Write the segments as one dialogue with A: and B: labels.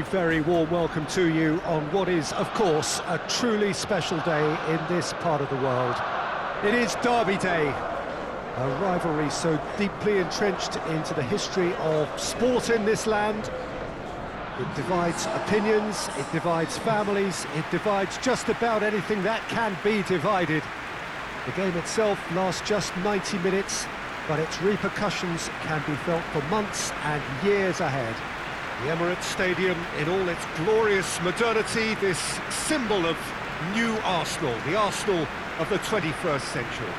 A: Very warm welcome to you on what is, of course, a truly special day in this part of the world. It is Derby Day, a rivalry so deeply entrenched into the history of sport in this land. It divides opinions, it divides families, it divides just about anything that can be divided. The game itself lasts just 90 minutes, but its repercussions can be felt for months and years ahead. The Emirates Stadium in all its glorious modernity, this symbol of new Arsenal, the Arsenal of the 21st century.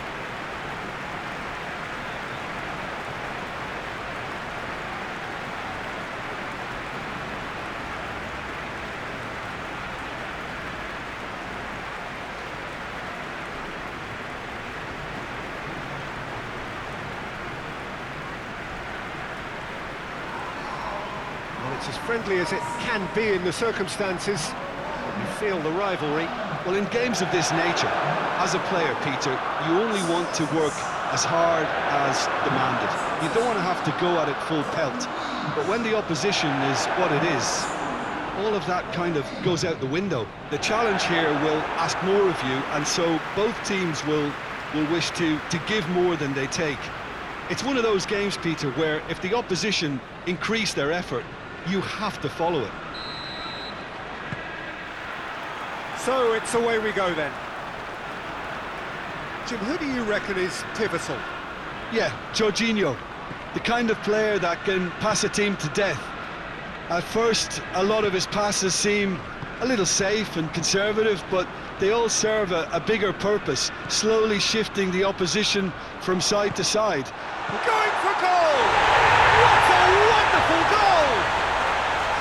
A: It's as friendly as it can be in the circumstances. You feel the rivalry.
B: Well, in games of this nature, as a player, Peter, you only want to work as hard as demanded. You don't want to have to go at it full pelt. But when the opposition is what it is, all of that kind of goes out the window. The challenge here will ask more of you, and so both teams will wish to give more than they take. It's one of those games, Peter, where if the opposition increase their effort, you have to follow it.
A: So it's away we go then. Jim, who do you reckon is pivotal?
B: Yeah, Jorginho, the kind of player that can pass a team to death. At first, a lot of his passes seem a little safe and conservative, but they all serve a bigger purpose, slowly shifting the opposition from side to side.
A: Going for goal! What a wonderful goal!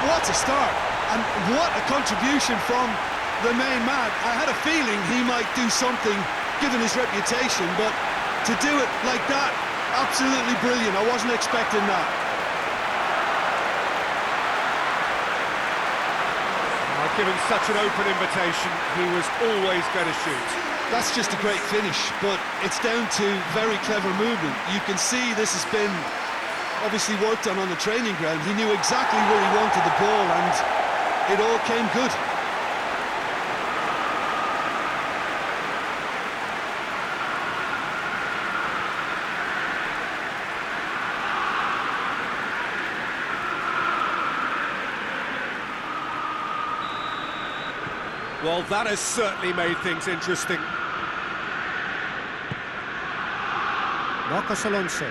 B: What a start, and what a contribution from the main man. I had a feeling he might do something, given his reputation, but to do it like that, absolutely brilliant. I wasn't expecting that.
A: Given such an open invitation, he was always going to shoot.
B: That's just a great finish, but it's down to very clever movement. You can see this has been obviously worked on the training ground. He knew exactly where he wanted the ball, and it all came good.
A: Well, that has certainly made things interesting. Marcos Alonso.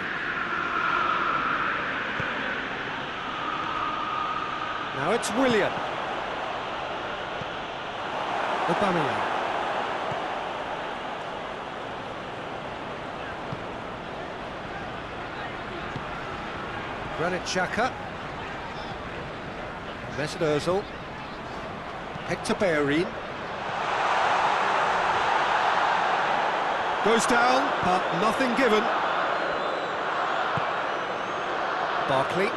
A: Now it's Willian. Aubameyang. Granit Xhaka. Mesut Ozil. Hector Bellerin. Goes down, but nothing given. Barkley.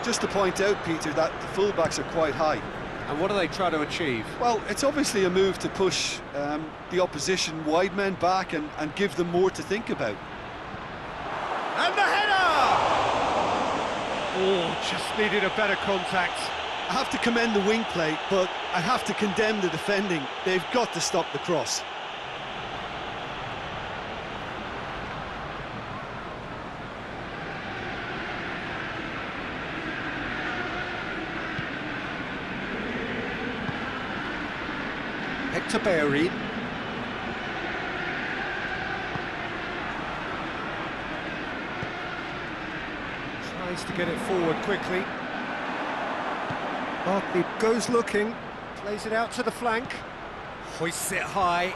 B: Just to point out, Peter, that the fullbacks are quite high.
A: And what do they try to achieve?
B: Well, it's obviously a move to push the opposition wide men back and give them more to think about.
A: And the header! Oh, just needed a better contact.
B: I have to commend the wing play, but I have to condemn the defending. They've got to stop the cross.
A: Hector Bellerin. Tries to get it forward quickly. Barkley goes looking, plays it out to the flank, hoists it high.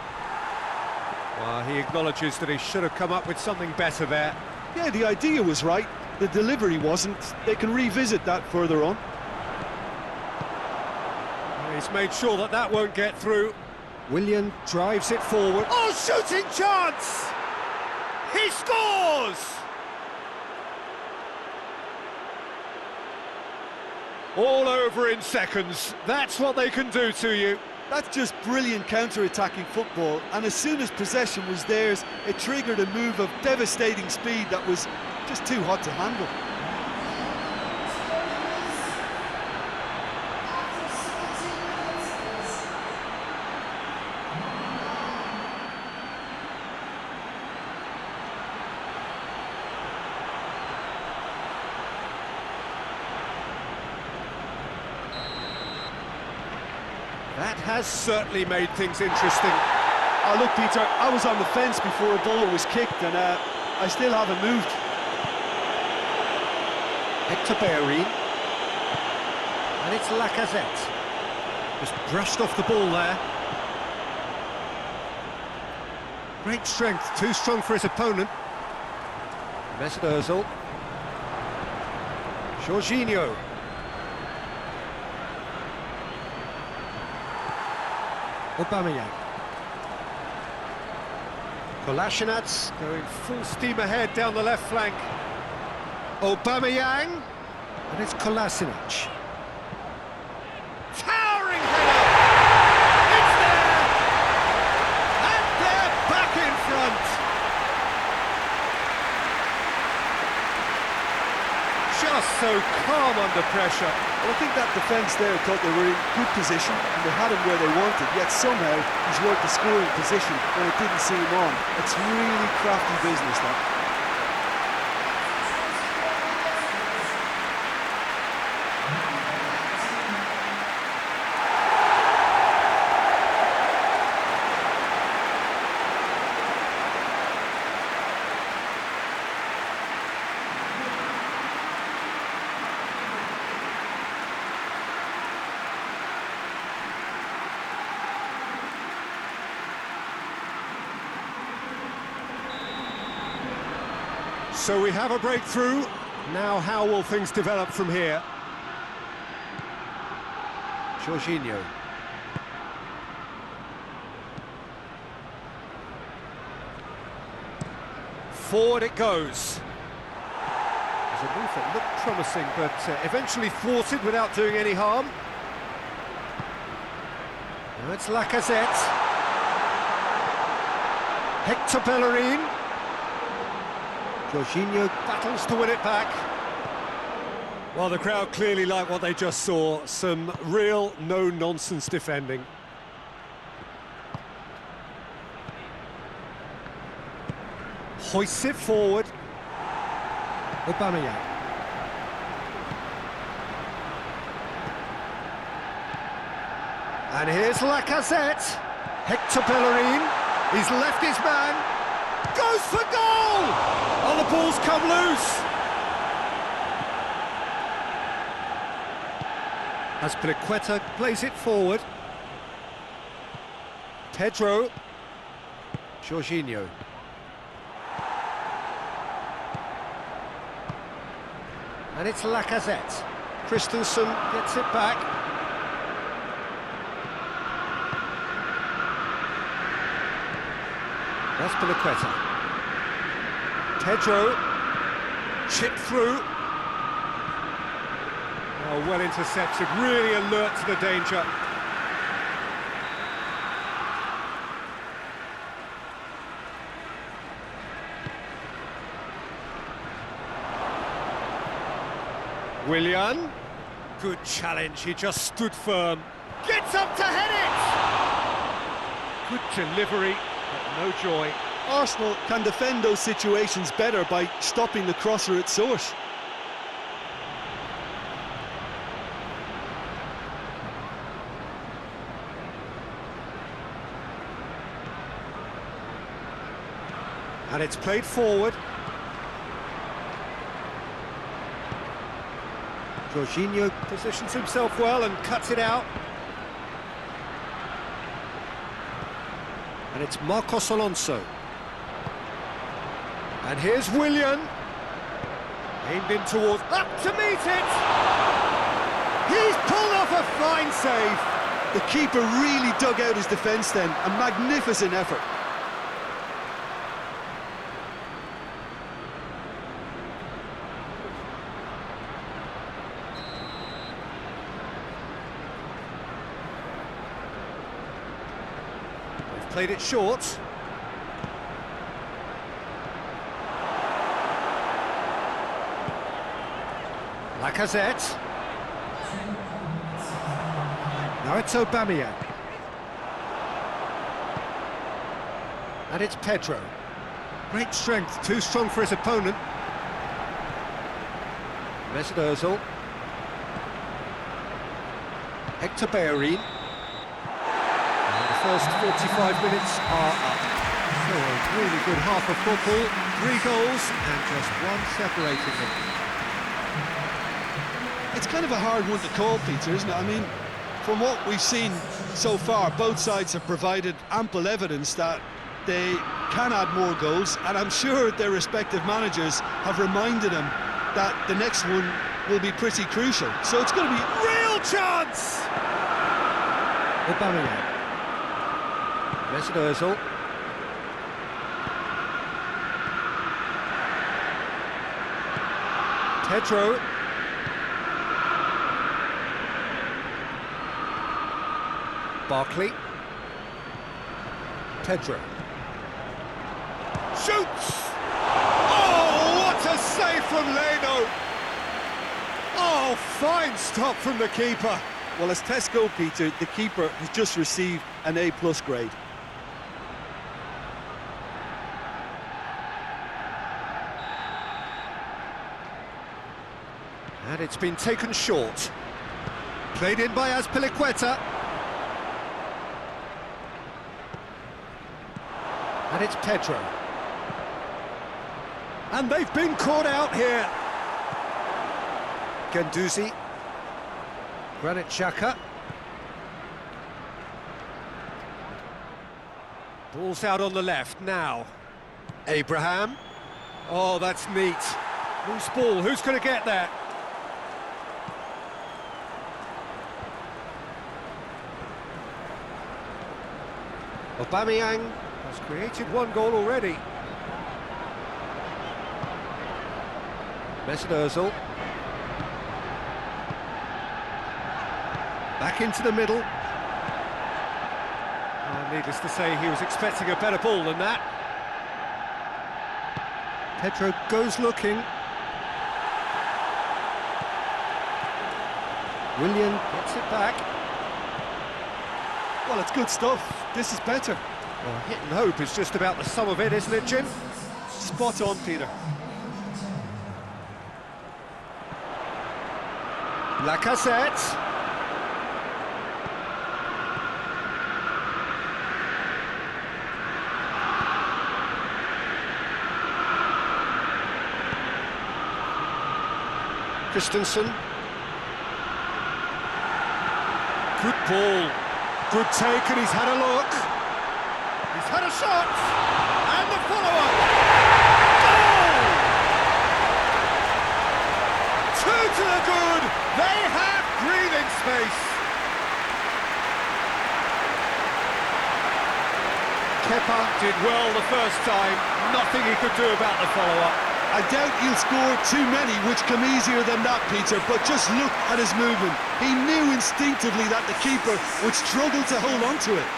A: Well, he acknowledges that he should have come up with something better there.
B: Yeah, the idea was right, the delivery wasn't. They can revisit that further on.
A: He's made sure that that won't get through. Willian drives it forward. Oh, shooting chance! He scores! All over in seconds. That's what they can do to you.
B: That's just brilliant counter-attacking football, and as soon as possession was theirs, it triggered a move of devastating speed that was just too hot to handle.
A: That has certainly made things interesting.
B: Oh, look, Peter, I was on the fence before a ball was kicked, and I still haven't moved.
A: Hector Bellerin. And it's Lacazette. Just brushed off the ball there. Great strength, too strong for his opponent. Mesut Ozil. Jorginho. Aubameyang. Kolasinac going full steam ahead down the left flank. Aubameyang. And it's Kolasinac. Towering header! It's there! And they're back in front! Just so calm under pressure.
B: Well, I think that defence there thought they were in good position and they had him where they wanted, yet somehow he's worked the scoring position when it didn't see him on. It's really crafty business, that.
A: So we have a breakthrough. Now how will things develop from here? Jorginho. Forward it goes. There's a move that looked promising, but eventually thwarted without doing any harm. Now it's Lacazette. Hector Bellerin. Jorginho battles to win it back. Well, the crowd clearly like what they just saw. Some real no-nonsense defending. Hoists it forward. Aubameyang. And here's Lacazette. Hector Bellerin. He's left his man. Goes for goal! Oh, the ball's come loose. Azpilicueta plays it forward. Pedro. Jorginho. And it's Lacazette. Christensen gets it back. Azpilicueta. Pedro, chipped through. Oh, well intercepted, really alert to the danger. Willian, good challenge, he just stood firm. Gets up to head it! Good delivery, but no joy.
B: Arsenal can defend those situations better by stopping the crosser at source.
A: And it's played forward. Jorginho positions himself well and cuts it out. And it's Marcos Alonso. And here's Willian. Aimed in towards... Up to meet it! He's pulled off a fine save.
B: The keeper really dug out his defence then. A magnificent effort.
A: They've played it short. Lacazette. Now it's Aubameyang. And it's Pedro. Great strength, too strong for his opponent. Mesut Ozil. Hector Bellerin. And the first 45 minutes are up. So a really good half of football, 3 goals and just one separating them.
B: It's kind of a hard one to call, Peter, isn't it? I mean, from what we've seen so far, both sides have provided ample evidence that they can add more goals, and I'm sure their respective managers have reminded them that the next one will be pretty crucial. So it's going to be
A: Real chance! Aubameyang. Mesut Ozil. Pedro. Barkley. Pedro. Shoots! Oh, what a save from Leno! Oh, fine stop from the keeper.
B: Well, as tests go, Peter, the keeper has just received an A+ grade.
A: And it's been taken short. Played in by Azpilicueta. And it's Pedro. And they've been caught out here. Guendouzi. Granit Xhaka. Ball's out on the left now. Abraham. Oh, that's neat. Loose ball, who's going to get there? Aubameyang has created 1 goal already. Mesut Ozil. Back into the middle. Oh, needless to say, he was expecting a better ball than that. Pedro goes looking. Willian gets it back.
B: Well, it's good stuff. This is better.
A: Well, hit and hope is just about the sum of it, isn't it, Jim?
B: Spot on, Peter.
A: Lacazette. Christensen. Good ball. Good take, and he's had a look. He's had a shot. And the follow-up. Goal! 2 to the good. They have breathing space. Kepa did well the first time. Nothing he could do about the follow-up.
B: I doubt he'll score too many, which come easier than that, Peter, but just look at his movement. He knew instinctively that the keeper would struggle to hold on to it.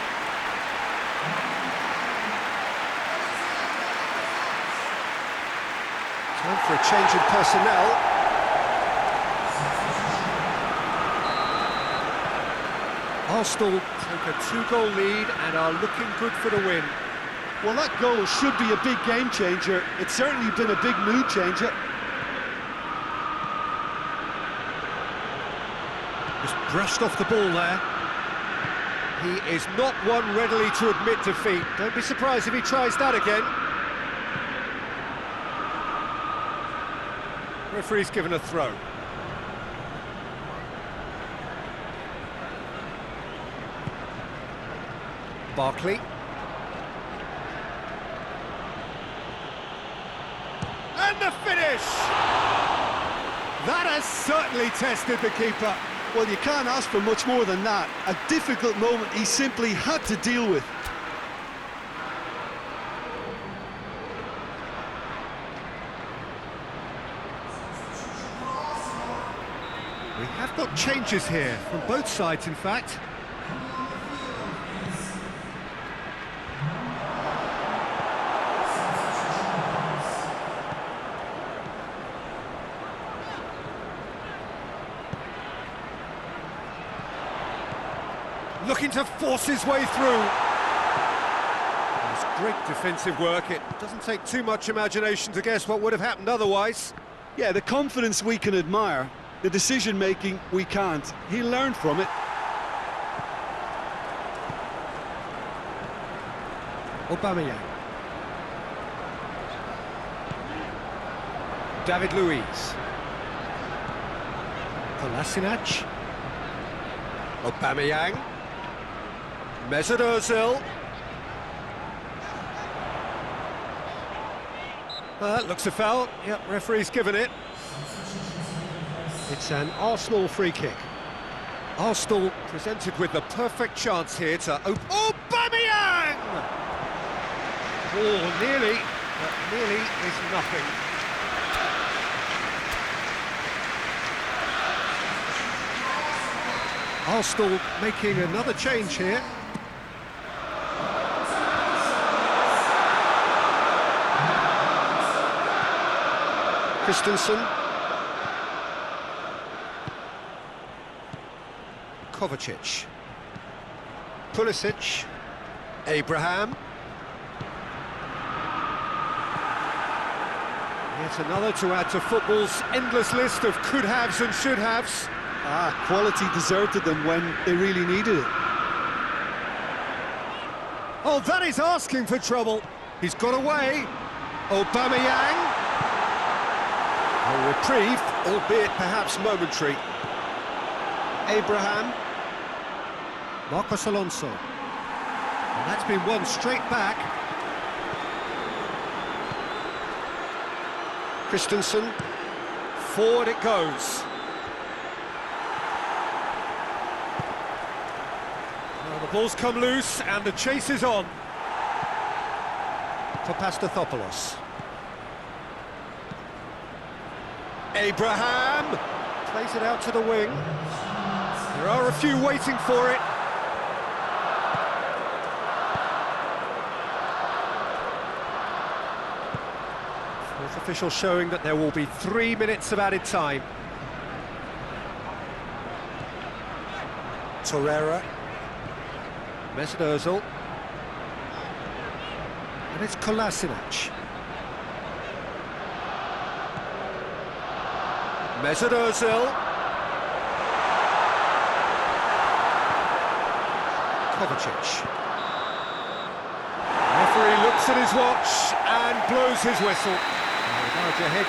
A: Time for a change in personnel. Arsenal take a 2-goal lead and are looking good for the win.
B: Well, that goal should be a big game changer. It's certainly been a big mood changer.
A: Just brushed off the ball there. He is not one readily to admit defeat. Don't be surprised if he tries that again. Referee's given a throw. Barkley. And the finish! That has certainly tested the keeper.
B: Well, you can't ask for much more than that. A difficult moment he simply had to deal with.
A: We have got changes here, from both sides in fact. Looking to force his way through. It's great defensive work. It doesn't take too much imagination to guess what would have happened otherwise.
B: Yeah, the confidence we can admire, the decision-making we can't. He learned from it.
A: Aubameyang. David Luiz. Kolasinac. Aubameyang. Mesut Ozil. Looks a foul. Yep, referee's given it. It's an Arsenal free kick. Arsenal presented with the perfect chance here to Aubameyang! Oh, nearly, but nearly is nothing. Arsenal making another change here. Christensen. Kovacic. Pulisic. Abraham. Yet another to add to football's endless list of could-haves and should-haves.
B: Quality deserted them when they really needed it.
A: Oh, that is asking for trouble. He's got away. Aubameyang. A reprieve, albeit perhaps momentary. Abraham. Marcos Alonso. And that's been won straight back. Christensen. Forward it goes. Well, the ball's come loose and the chase is on. Papastathopoulos. Abraham plays it out to the wing. There are a few waiting for it. Fourth official showing that there will be 3 minutes of added time. Torreira. Mesut Ozil. And it's Kolasinac. Mesut Ozil. Kovacic. Referee looks at his watch and blows his whistle. Now, your head